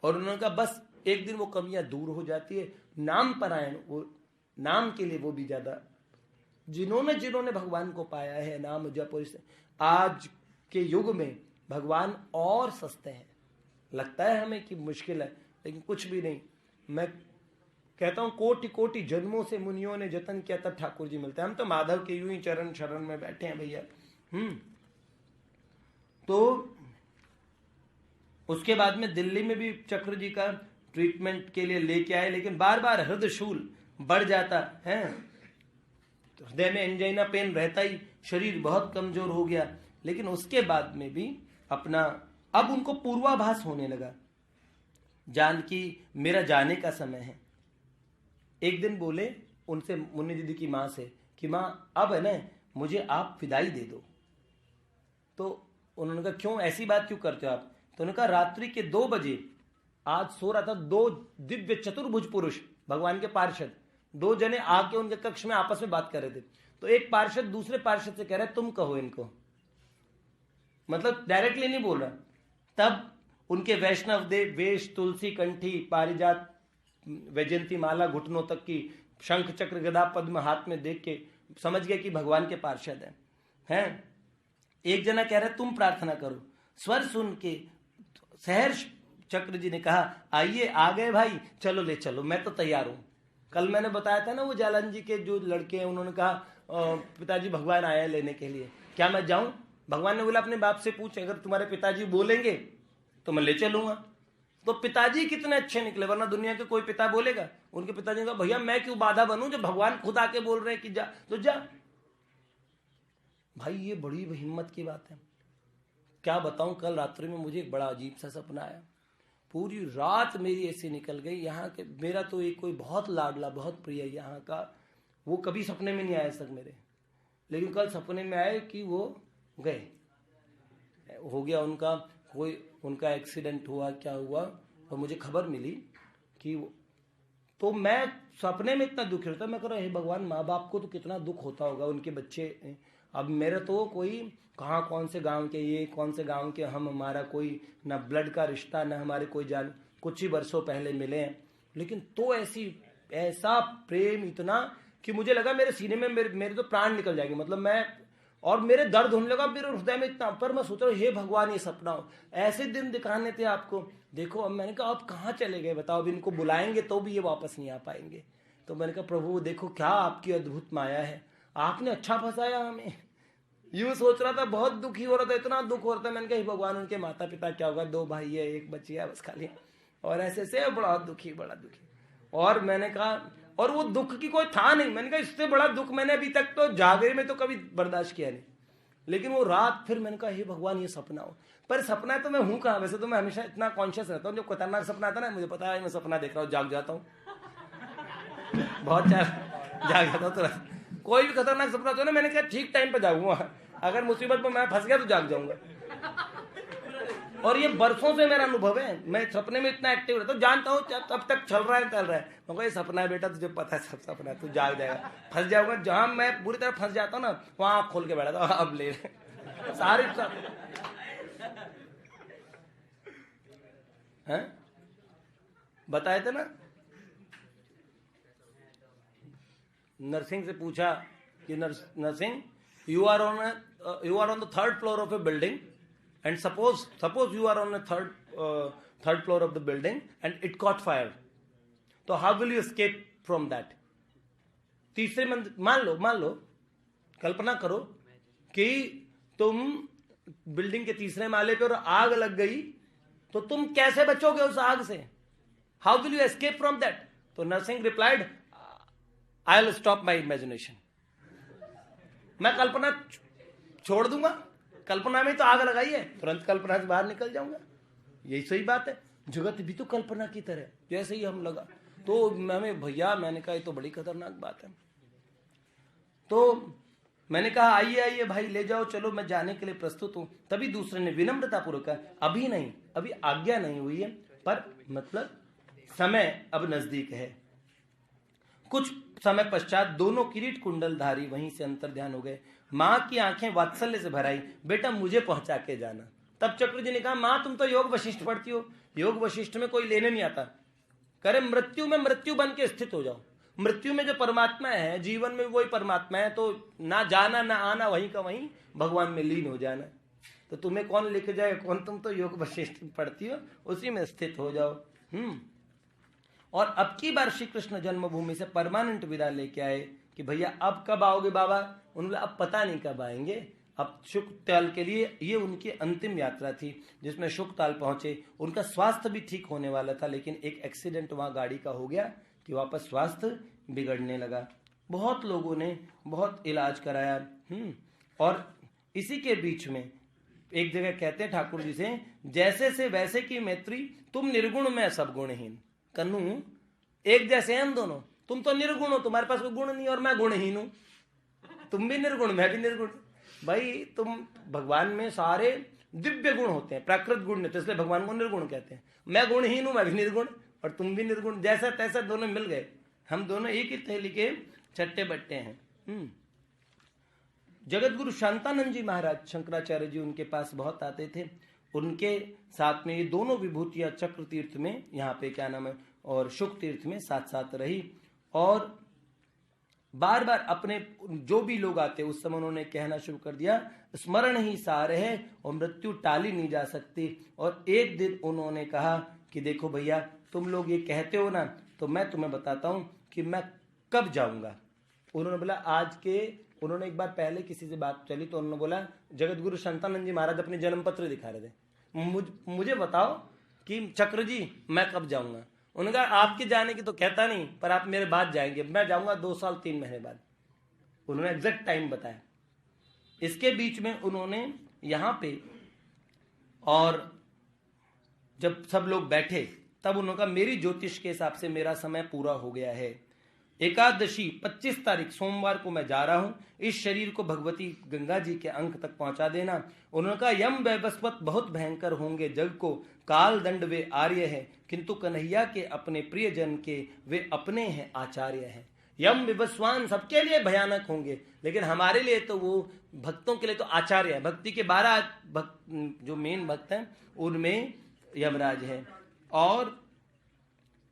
और उन्होंने कहा बस एक दिन वो कमियां दूर हो जाती है। नाम परायण, वो नाम के लिए वो भी ज्यादा, जिन्होंने भगवान को पाया है, नाम जप। आज के युग में भगवान और सस्ते हैं। लगता है हमें कि मुश्किल है, लेकिन कुछ भी नहीं। मैं कहता हूं कोटि कोटि जन्मों से मुनियों ने जतन किया तब ठाकुर जी मिलते हैं। हम तो माधव के यूं ही चरण शरण में बैठे हैं भैया। तो उसके बाद में दिल्ली में भी चक्र जी का ट्रीटमेंट के लिए लेके आए, लेकिन बार बार हृदय शूल बढ़ जाता है, हृदय में एंजाइना पेन रहता ही, शरीर बहुत कमजोर हो गया। लेकिन उसके बाद में भी अपना, अब उनको पूर्वाभास होने लगा, जानकी मेरा जाने का समय है। एक दिन बोले उनसे, मुन्नी दीदी की माँ से, कि माँ अब है ना मुझे आप विदाई दे दो। तो उन्होंने कहा क्यों, ऐसी बात क्यों करते हो आप? तो उन्होंने कहा रात्रि के 2 बजे आज सो रहा था, 2 दिव्य चतुर्भुज पुरुष भगवान के पार्षद, 2 जने आके उनके कक्ष में आपस में बात कर रहे थे। तो एक पार्षद दूसरे पार्षद से कह रहा है तुम कहो इनको, मतलब डायरेक्टली नहीं बोल रहा। तब उनके वैष्णव देव वेश, तुलसी कंठी, पारिजात, वैजयंती माला घुटनों तक की, शंख चक्र गदा पद्म हाथ में देख के समझ गया कि भगवान के पार्षद हैं। एक जना कह रहा है तुम प्रार्थना करो। स्वर सुन के सहर्ष चक्र जी ने कहा आइए, आ गए भाई, चलो ले चलो, मैं तो तैयार हूं। कल मैंने बताया था ना वो जालन जी के जो लड़के हैं, उन्होंने कहा पिताजी भगवान आया लेने के लिए, क्या मैं जाऊं? भगवान ने बोला अपने बाप से पूछ, अगर तुम्हारे पिताजी बोलेंगे तो मैं ले चलूंगा। तो पिताजी कितने अच्छे निकले, वरना दुनिया के कोई पिता बोलेगा? उनके पिताजी ने कहा भैया मैं क्यों बाधा बनूं, जब भगवान खुद आके बोल रहे हैं कि जा तो जा। भाई ये बड़ी हिम्मत की बात है। क्या बताऊं, कल रात्रि में मुझे एक बड़ा अजीब सा सपना आया। पूरी रात मेरी ऐसी निकल गई। यहाँ के मेरा तो एक कोई बहुत लाडला बहुत प्रिय यहाँ का, वो कभी सपने में नहीं आया सर मेरे, लेकिन कल सपने में आए कि वो गए, हो गया उनका कोई, उनका एक्सीडेंट हुआ, क्या हुआ, और मुझे खबर मिली कि तो मैं सपने में इतना दुख रहता, मैं कह रहा हे भगवान, माँ बाप को तो कितना दुख होता होगा, उनके बच्चे। अब मेरे तो कोई कहाँ कौन से गांव के, ये कौन से गांव के हम, हमारा कोई ना ब्लड का रिश्ता, ना हमारे कोई जान, कुछ ही वर्षों पहले मिले हैं, लेकिन तो ऐसा प्रेम इतना कि मुझे लगा मेरे सीने में मेरे तो प्राण निकल जाएंगे, मतलब मैं, और मेरे दर्द होने लगा मेरे हृदय में इतना। पर मैं सोच रहा हूँ हे भगवान ये सपना हो, ऐसे दिन दिखाने थे आपको। देखो अब मैंने कहा आप कहाँ चले गए बताओ, अब इनको बुलाएंगे तो भी ये वापस नहीं आ पाएंगे। तो मैंने कहा प्रभु देखो क्या आपकी अद्भुत माया है, आपने अच्छा फंसाया हमें। यूं सोच रहा था, बहुत दुखी हो रहा था, इतना दुख हो रहा था। मैंने कहा भगवान उनके माता पिता क्या होगा, 2 भाई है 1 बच्ची है बस खाली, और ऐसे से बड़ा दुखी। और मैंने कहा, और वो दुख की कोई था नहीं, मैंने कहा इससे बड़ा दुख मैंने अभी तक तो जागरे में तो कभी बर्दाश्त किया नहीं। लेकिन वो रात फिर मैंने कहा हे भगवान ये सपना हो, पर सपना तो मैं हूँ कहाँ, वैसे तो मैं हमेशा इतना कॉन्शियस रहता हूँ, जो खतरनाक सपना आता है ना मुझे पता है मैं सपना देख रहा हूँ, जाग जाता हूँ बहुत जाग जाता हूँ तुरंत। कोई भी खतरनाक सपना तो ना मैंने कहा ठीक टाइम पे जाऊंगा, अगर मुसीबत में मैं फंस गया तो जाग जाऊंगा। और ये बरसों से मेरा अनुभव है, मैं सपने में इतना एक्टिव रहता हूँ, जानता हूँ अब तक चल रहा है। मैं ये सपना है बेटा, तुझे पता है सब सपना है, तू जाग जाएगा, फंस जाऊंगा। जहां मैं पूरी तरह फंस जाता हूँ ना वहां आँख खोल के बैठा था, अब ले सारी हैं बताए थे ना। नर्सिंग से पूछा कि nursing you are on the third floor of a building and suppose you are on the third floor of the building and it caught fire, so how will you escape from that? तीसरे मान लो कल्पना करो कि तुम building के तीसरे माले पे और आग लग गई, तो तुम कैसे बचोगे उस आग से? how will you escape from that? तो Narasimha replied, I'll stop my imagination. मैं कल्पना छोड़ दूंगा, कल्पना में तो आग लगाई है, तुरंत कल्पना से बाहर निकल जाऊंगा। यही सही बात है, जगत भी तो कल्पना की तरह, जैसे ही हम लगा तो हमें भैया, मैंने कहा ये तो बड़ी खतरनाक बात है। तो मैंने कहा आइए आइए भाई ले जाओ, चलो मैं जाने के लिए प्रस्तुत हूं। तभी दूसरे ने विनम्रता पूर्वक कहा अभी नहीं, अभी आज्ञा नहीं हुई है, पर मतलब समय अब नजदीक है। कुछ समय पश्चात दोनों किरीट कुंडलधारी वहीं से अंतर्ध्यान हो गए। माँ की आंखें वात्सल्य से भर आई, बेटा मुझे पहुंचा के जाना। तब चक्र जी ने कहा माँ तुम तो योग वशिष्ठ पढ़ती हो, योग वशिष्ठ में कोई लेने नहीं आता, करे मृत्यु में मृत्यु बन के स्थित हो जाओ। मृत्यु में जो परमात्मा है, जीवन में वही परमात्मा है, तो ना जाना ना आना, वहीं का वहीं भगवान में लीन हो जाना। तो तुम्हें कौन लेके जाएगा, कौन, तुम तो योग वशिष्ठ पढ़ती हो, उसी में स्थित हो जाओ। और अब की बार श्री कृष्ण जन्मभूमि से परमानेंट विदा लेके आए कि भैया अब कब आओगे बाबा? उन्होंने अब पता नहीं कब आएंगे। अब शुकताल के लिए ये उनकी अंतिम यात्रा थी, जिसमें शुकताल पहुंचे। उनका स्वास्थ्य भी ठीक होने वाला था, लेकिन एक एक्सीडेंट वहां गाड़ी का हो गया कि वापस स्वास्थ्य बिगड़ने लगा। बहुत लोगों ने बहुत इलाज कराया। और इसी के बीच में एक जगह कहते हैं ठाकुर जी से, जैसे से वैसे की मैत्री, तुम निर्गुण में सब गुणहीन। कन्नू एक जैसे हैं हम दोनों, तुम तो निर्गुण हो, तुम्हारे पास कोई गुण नहीं, और मैं गुणहीन हूं। तुम भी निर्गुण, मैं भी निर्गुण। भाई तुम, भगवान में सारे दिव्य गुण होते हैं, प्राकृत गुण नहीं, तो इसलिए भगवान को निर्गुण कहते हैं। मैं गुणहीन हूं, मैं भी निर्गुण, और तुम भी निर्गुण। जैसा तैसा दोनों मिल गए, हम दोनों एक ही थैली के छट्टे बट्टे हैं। जगत गुरु शांतानंद जी महाराज, शंकराचार्य जी उनके पास बहुत आते थे। उनके साथ में ये दोनों विभूतियां चक्र तीर्थ में, यहाँ पे क्या नाम है, और शुक तीर्थ में साथ साथ रही। और बार बार अपने जो भी लोग आते उस समय उन्होंने कहना शुरू कर दिया, स्मरण ही सार है और मृत्यु टाली नहीं जा सकती। और एक दिन उन्होंने कहा कि देखो भैया, तुम लोग ये कहते हो ना, तो मैं तुम्हें बताता हूं कि मैं कब जाऊंगा। उन्होंने बोला आज के, उन्होंने एक बार पहले किसी से बात चली तो उन्होंने बोला, जगत गुरु शांतानंद जी महाराज अपने जन्म पत्र दिखा रहे थे, मुझे बताओ कि चक्र जी मैं कब जाऊंगा। उन्होंने कहा आपके जाने की तो कहता नहीं, पर आप मेरे बाद जाएंगे, मैं जाऊंगा 2 साल 3 महीने बाद। उन्होंने एग्जैक्ट टाइम बताया। इसके बीच में उन्होंने यहाँ पे, और जब सब लोग बैठे तब उन्होंने कहा मेरी ज्योतिष के हिसाब से मेरा समय पूरा हो गया है। एकादशी 25 तारीख सोमवार को मैं जा रहा हूं। इस शरीर को भगवती गंगा जी के अंक तक पहुंचा देना। उन्होंने कहा यम वैवस्वत बहुत भयंकर होंगे जग को, काल दंड वे आर्य है, किंतु कन्हैया के अपने प्रिय जन के वे अपने हैं आचार्य हैं। यम विवस्वान सबके लिए भयानक होंगे, लेकिन हमारे लिए तो वो भक्तों के लिए तो आचार्य है। भक्ति के 12 जो मेन भक्त हैं उनमें यमराज है। और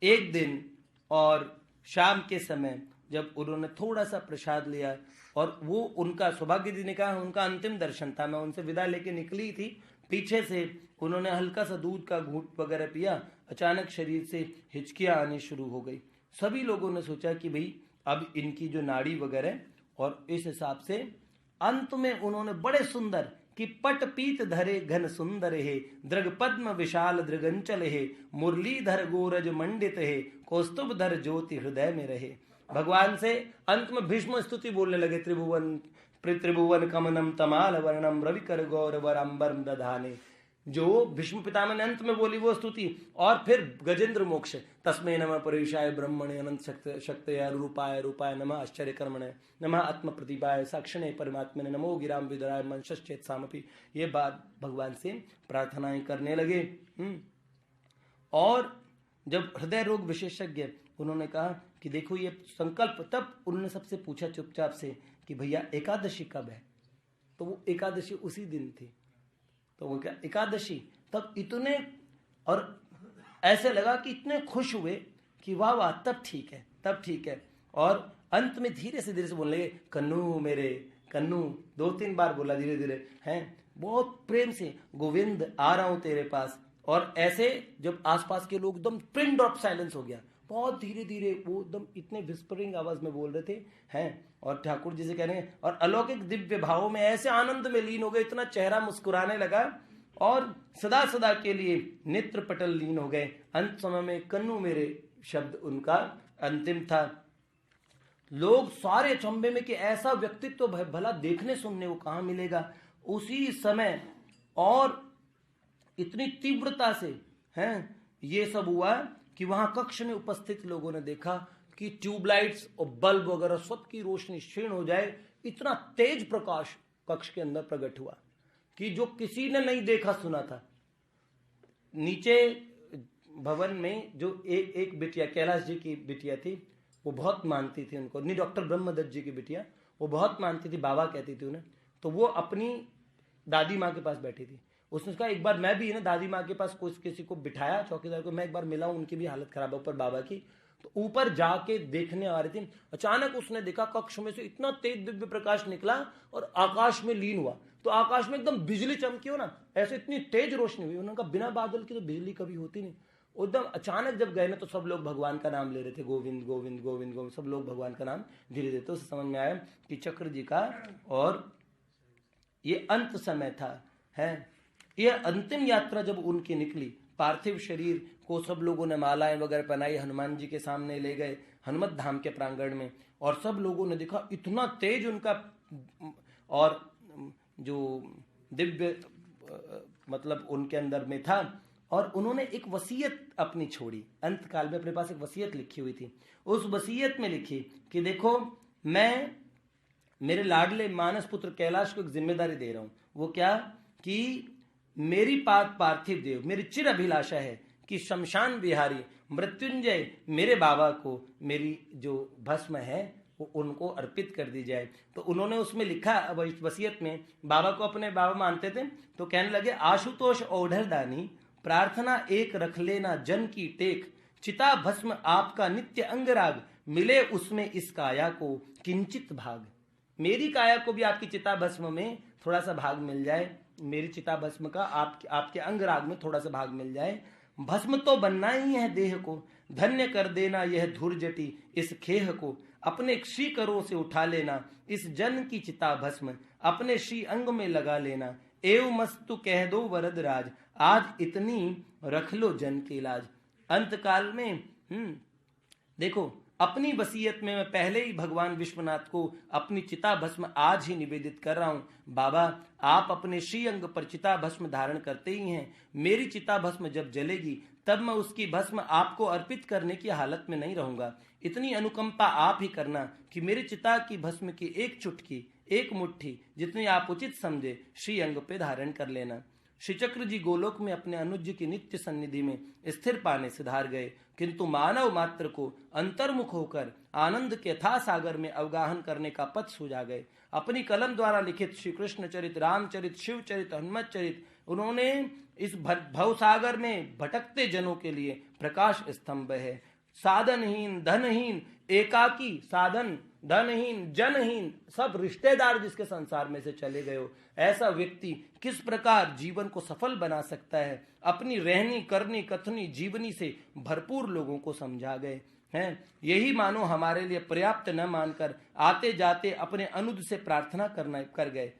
एक दिन और शाम के समय जब उन्होंने थोड़ा सा प्रसाद लिया, और वो उनका सौभाग्य जी ने कहा उनका अंतिम दर्शन था, मैं उनसे विदा लेके निकली थी, पीछे से उन्होंने हल्का सा दूध का घूंट वगैरह पिया, अचानक शरीर से हिचकियां आनी शुरू हो गई। सभी लोगों ने सोचा कि भाई अब इनकी जो नाड़ी वगैरह, और इस हिसाब से अंत में उन्होंने बड़े सुंदर कि पट पीत धरे घन सुंदर है, दृग पद्म विशाल दृगंचल है, मुरलीधर गोरज मंडित है, कौस्तुभ धर ज्योति हृदय में रहे। भगवान से अंत में भीष्म स्तुति बोलने लगे, त्रिभुवन त्रिभुवन कमनम तमाल वर्णम रविकर गौर वरांबरम दधाने, जो भीष्म पितामह ने अंत में बोली वो स्तुति। और फिर गजेंद्र मोक्ष, तस्मै नमः परेशाय ब्रह्मणे अनंत शक्तया रूपाय रूपाय नमः आश्चर्य कर्मणे नमः आत्म प्रतिभाय साक्षिणे परमात्मने नमो गिराम विदराय मंशश्चेत सामपि। ये बात भगवान से प्रार्थनाएं करने लगे। और जब हृदय रोग विशेषज्ञ उन्होंने कहा कि देखो ये संकल्प, तब उन्होंने सबसे पूछा चुपचाप से कि भैया एकादशी कब है, तो वो एकादशी उसी दिन थी। तो वो क्या एकादशी, तब इतने, और ऐसे लगा कि इतने खुश हुए कि वाह वाह तब ठीक है, तब ठीक है। और अंत में धीरे से बोलने लगे कन्नू मेरे कन्नू, 2-3 बार बोला धीरे धीरे, हैं बहुत प्रेम से, गोविंद आ रहा हूं तेरे पास। और ऐसे जब आसपास के लोग एकदम पिन ड्रॉप साइलेंस हो गया, बहुत धीरे धीरे वो एकदम इतने विस्परिंग आवाज में बोल रहे थे, हैं। और ठाकुर जी से कह रहे हैं, और अलौकिक दिव्य भावों में ऐसे आनंद में लीन हो गए, इतना चेहरा मुस्कुराने लगा और सदा सदा के लिए नेत्र पटल लीन हो गए। अंत समय में कन्नू मेरे शब्द उनका अंतिम था। लोग सारे चंबे में कि ऐसा व्यक्तित्व भला देखने सुनने को कहां मिलेगा। उसी समय और इतनी तीव्रता से हैं ये सब हुआ कि वहां कक्ष में उपस्थित लोगों ने देखा कि ट्यूबलाइट्स और बल्ब वगैरह सबकी रोशनी क्षीण हो जाए। इतना तेज प्रकाश कक्ष के अंदर प्रकट हुआ कि जो किसी ने नहीं देखा सुना था। नीचे भवन में जो एक बिटिया, कैलाश जी की बिटिया थी, वो बहुत मानती थी उनको, नहीं डॉक्टर ब्रह्मदत्त जी की बिटिया, वो बहुत मानती थी, बाबा कहती थी उन्हें। तो वो अपनी दादी माँ के पास बैठी थी। उसने कहा एक बार मैं भी ना दादी माँ के पास किसी को बिठाया, चौकीदार को, मैं एक बार मिला हूं, उनकी भी हालत खराब है ऊपर बाबा की। तो ऊपर जाके देखने आ रही थी, अचानक उसने देखा कक्ष में से इतना तेज दिव्य प्रकाश निकला और आकाश में लीन हुआ। तो आकाश में एकदम बिजली चमकी हो ना, ऐसे इतनी तेज रोशनी हुई। उन्होंने कहा बिना बादल की तो बिजली कभी होती नहीं। एकदम अचानक जब गए ना तो सब लोग भगवान का नाम ले रहे थे, गोविंद गोविंद गोविंद गोविंद, सब लोग भगवान का नाम धीरे धीरे। तो उससे समझ में आया कि चक्र जी का और ये अंत समय था, है। यह अंतिम यात्रा जब उनकी निकली, पार्थिव शरीर को सब लोगों ने मालाएं वगैरह पहनाई, हनुमान जी के सामने ले गए हनुमत धाम के प्रांगण में, और सब लोगों ने देखा इतना तेज उनका और जो दिव्य मतलब उनके अंदर में था। और उन्होंने एक वसीयत अपनी छोड़ी, अंत काल में अपने पास एक वसीयत लिखी हुई थी। उस वसीयत में लिखी कि देखो मैं मेरे लाडले मानस पुत्र कैलाश को एक जिम्मेदारी दे रहा हूं। वो क्या कि मेरी पार्थिव देव, मेरी चिर अभिलाषा है कि शमशान विहारी मृत्युंजय मेरे बाबा को मेरी जो भस्म है वो उनको अर्पित कर दी जाए। तो उन्होंने उसमें लिखा वसीयत में, बाबा को अपने बाबा मानते थे, तो कहने लगे आशुतोष ओढ़र दानी प्रार्थना एक रख लेना जन की टेक, चिता भस्म आपका नित्य अंगराग, मिले उसमें इस काया को किंचित भाग। मेरी काया को भी आपकी चिता भस्म में थोड़ा सा भाग मिल जाए, मेरी चिता भस्म का आपके अंगराग में थोड़ा सा भाग मिल जाए। भस्म तो बनना ही है देह को, धन्य कर देना यह धुर्जटी इस खेह को, अपने श्री करों से उठा लेना इस जन की चिता भस्म, अपने श्री अंग में लगा लेना, एव मस्तु कह दो वरद राज, आज इतनी रख लो जन के इलाज। अंत काल में देखो अपनी वसीयत में मैं पहले ही भगवान विश्वनाथ को अपनी चिता भस्म आज ही निवेदित कर रहा हूं। बाबा आप अपने श्री अंग पर चिता भस्म धारण करते ही हैं, मेरी चिता भस्म जब जलेगी तब मैं उसकी भस्म आपको अर्पित करने की हालत में नहीं रहूंगा। इतनी अनुकंपा आप ही करना कि मेरी चिता की भस्म की एक चुटकी, एक मुट्ठी जितनी आप उचित समझे श्री अंग पे धारण कर लेना। श्री चक्र जी गोलोक में अपने अनुज की नित्य सन्निधि में स्थिर पाने सिधार गए, किंतु मानव मात्र को अंतर्मुख होकर आनंद के था सागर में अवगाहन करने का पथ सूझा गए। अपनी कलम द्वारा लिखित श्री कृष्ण चरित, रामचरित, शिव चरित, हनुमत चरित उन्होंने इस भवसागर में भटकते जनों के लिए प्रकाश स्तंभ है। साधनहीन धनहीन एकाकी, साधन धनहीन जनहीन सब रिश्तेदार जिसके संसार में से चले गए हो, ऐसा व्यक्ति किस प्रकार जीवन को सफल बना सकता है, अपनी रहनी करनी कथनी जीवनी से भरपूर लोगों को समझा गए हैं। यही मानो हमारे लिए पर्याप्त न मानकर आते जाते अपने अनुज से प्रार्थना कर गए।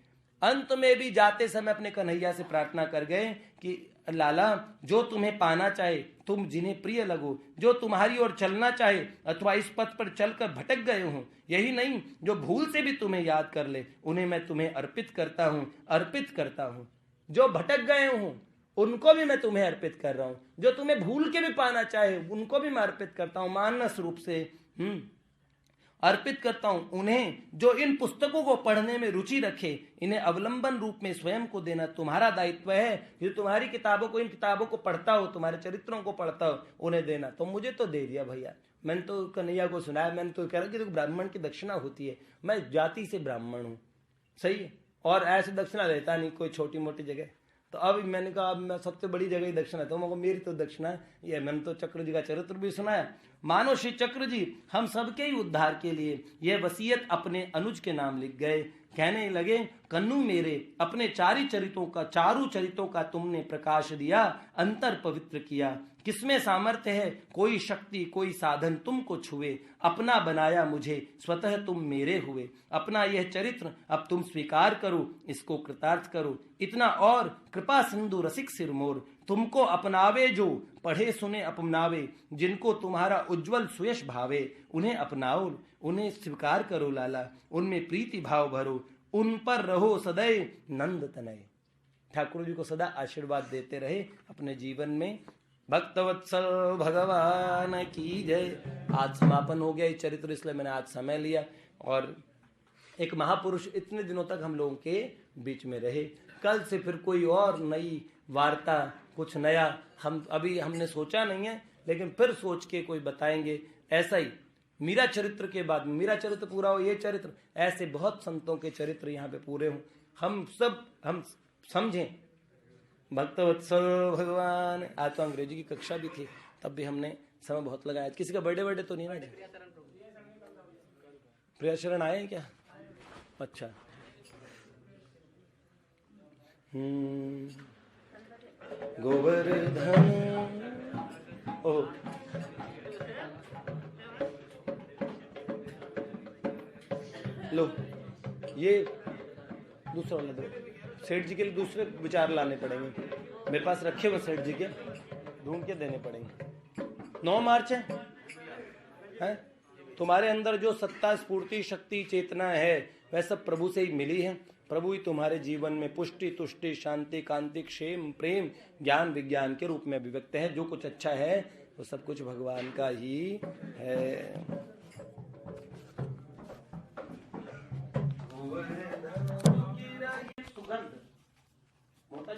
अंत में भी जाते समय अपने कन्हैया से प्रार्थना कर गए कि लाला, जो तुम्हें पाना चाहे, तुम जिन्हें प्रिय लगो, जो तुम्हारी ओर चलना चाहे अथवा इस पथ पर चलकर भटक गए हो, यही नहीं जो भूल से भी तुम्हें याद कर ले, उन्हें मैं तुम्हें अर्पित करता हूँ, अर्पित करता हूँ। जो भटक गए हो उनको भी मैं तुम्हें अर्पित कर रहा हूँ, जो तुम्हें भूल के भी पाना चाहे उनको भी मैं अर्पित करता हूँ, मानस रूप से अर्पित करता हूं। उन्हें जो इन पुस्तकों को पढ़ने में रुचि रखे, इन्हें अवलंबन रूप में स्वयं को देना तुम्हारा दायित्व है। जो तुम्हारी किताबों को, इन किताबों को पढ़ता हो, तुम्हारे चरित्रों को पढ़ता हो, उन्हें देना। तो मुझे तो दे दिया भैया, मैंने तो कन्हैया को सुनाया, मैंने तो कह रहा कि तो ब्राह्मण की दक्षिणा होती है, मैं जाति से ब्राह्मण हूँ, सही है, और ऐसे दक्षिणा देता नहीं कोई छोटी मोटी जगह। तो अब मैंने कहा अब मैं सबसे बड़ी जगह ही दक्षिणा, तो मगर मेरी तो दक्षिणा ये, मैंने तो चक्र जी का चरित्र भी सुनाया। मानो श्री चक्र जी हम सबके ही उद्धार के लिए यह वसीयत अपने अनुज के नाम लिख गए। कहने लगे, कन्नू मेरे, अपने चारू चरितों का तुमने प्रकाश दिया, अंतर पवित्र किया। किसमें सामर्थ्य है, कोई शक्ति कोई साधन तुमको छुए, अपना बनाया मुझे, स्वतः तुम मेरे हुए। अपना यह चरित्र अब तुम स्वीकार करो, इसको कृतार्थ करो। इतना और कृपा सिंधु रसिक सिरमोर, तुमको अपनावे जो पढ़े सुने अपनावे, जिनको तुम्हारा उज्जवल सुयश भावे, उन्हें अपनाओ, उन्हें स्वीकार करो लाला, उनमें प्रीति भाव भरो, उन पर रहो सदैव नंद तनय। ठाकुर जी को सदा आशीर्वाद देते रहे अपने जीवन में। भक्तवत्सल भगवान की जय। आज समापन हो गया इस चरित्र, इसलिए मैंने आज समय लिया, और एक महापुरुष इतने दिनों तक हम लोगों के बीच में रहे। कल से फिर कोई और नई वार्ता, कुछ नया हमने सोचा नहीं है, लेकिन फिर सोच के कोई बताएंगे। ऐसा ही मीरा चरित्र के बाद, मीरा चरित्र पूरा हो, ये चरित्र, ऐसे बहुत संतों के चरित्र यहाँ पे पूरे हों, हम समझें। भक्तवत्सल भगवान। आज तो अंग्रेजी की कक्षा भी थी, तब भी हमने समय बहुत लगाया। किसी का बर्थडे तो नहीं ना? प्रियाशरण आए क्या? अच्छा, गोवर्धन। ओह, लो ये दूसरा वाला दो। सेठ जी के लिए दूसरे विचार लाने पड़ेंगे, मेरे पास रखे हुए सेठ जी के, ढूंढ के देने पड़ेंगे। 9 मार्च है? तुम्हारे अंदर जो सत्ता, स्फूर्ति, शक्ति, चेतना है, वह सब प्रभु से ही मिली है। प्रभु ही तुम्हारे जीवन में पुष्टि, तुष्टि, शांति, कांति, क्षेम, प्रेम, ज्ञान, विज्ञान के रूप में अभिव्यक्त है। जो कुछ अच्छा है वो सब कुछ भगवान का ही है।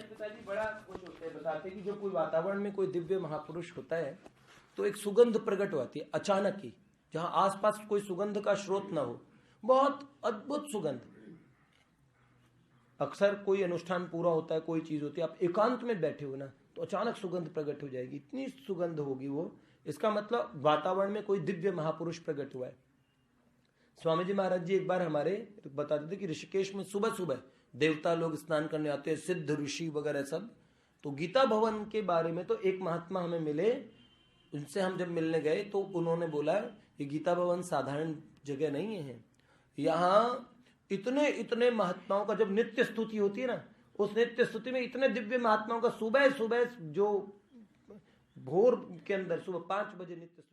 पिताजी बड़ा खुश होते हैं, बताते कि जो कोई वातावरण में कोई दिव्य महापुरुष होता है तो एक सुगंध प्रकट होती है अचानक ही, जहां आसपास कोई सुगंध का स्रोत ना हो, बहुत अद्भुत सुगंध। अक्सर कोई अनुष्ठान पूरा होता है, कोई चीज होती है, आप एकांत में बैठे हो ना, तो अचानक सुगंध प्रकट हो जाएगी, इतनी सुगंध होगी वो। इसका मतलब वातावरण में कोई दिव्य महापुरुष प्रकट हुआ है। स्वामी जी महाराज जी एक बार हमारे बताते थे कि ऋषिकेश में सुबह सुबह देवता लोग स्नान करने आते हैं, सिद्ध ऋषि वगैरह सब। तो गीता भवन के बारे में तो एक महात्मा हमें मिले, उनसे हम जब मिलने गए तो उन्होंने बोला ये गीता भवन साधारण जगह नहीं है, यहाँ इतने इतने महात्माओं का जब नित्य स्तुति होती है ना, उस नित्य स्तुति में इतने दिव्य महात्माओं का सुबह सुबह जो भोर के अंदर सुबह 5 बजे नित्य स्तुति